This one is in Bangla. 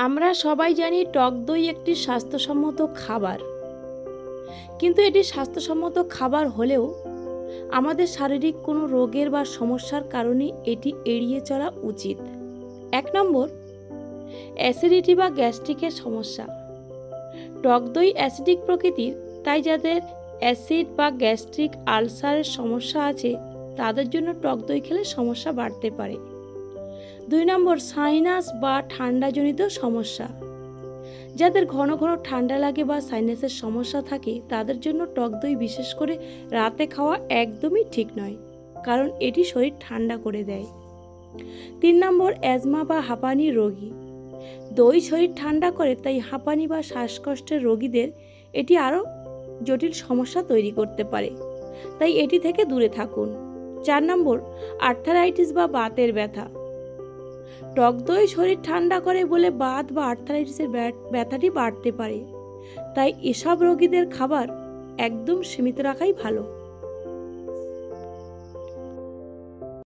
আমরা সবাই জানি টক দই একটি স্বাস্থ্যসম্মত খাবার, কিন্তু এটি স্বাস্থ্যসম্মত খাবার হলেও আমাদের শারীরিক কোনো রোগের বা সমস্যার কারণে এটি এড়িয়ে চলা উচিত। 1 নম্বর, অ্যাসিডিটি বা গ্যাস্ট্রিকের সমস্যা। টক দই অ্যাসিডিক প্রকৃতির, তাই যাদের অ্যাসিড বা গ্যাস্ট্রিক আলসারের সমস্যা আছে তাদের জন্য টক দই খেলে সমস্যা বাড়তে পারে। 2 নম্বর, সাইনাস বা ঠান্ডাজনিত সমস্যা। যাদের ঘন ঘন ঠান্ডা লাগে বা সাইনাসের সমস্যা থাকে তাদের জন্য টক দই বিশেষ করে রাতে খাওয়া একদমই ঠিক নয়, কারণ এটি শরীর ঠান্ডা করে দেয়। 3 নম্বর, অ্যাজমা বা হাঁপানি রোগী। দই শরীর ঠান্ডা করে, তাই হাঁপানি বা শ্বাসকষ্টের রোগীদের এটি আরও জটিল সমস্যা তৈরি করতে পারে, তাই এটি থেকে দূরে থাকুন। 4 নম্বর, আর্থারাইটিস বা বাতের ব্যথা। টক দই শরীর ঠান্ডা করে বলে বাত বা আর্থারাইটিসের ব্যথাটি বাড়তে পারে, তাই এসব রোগীদের খাবার একদম সীমিত রাখাই ভালো।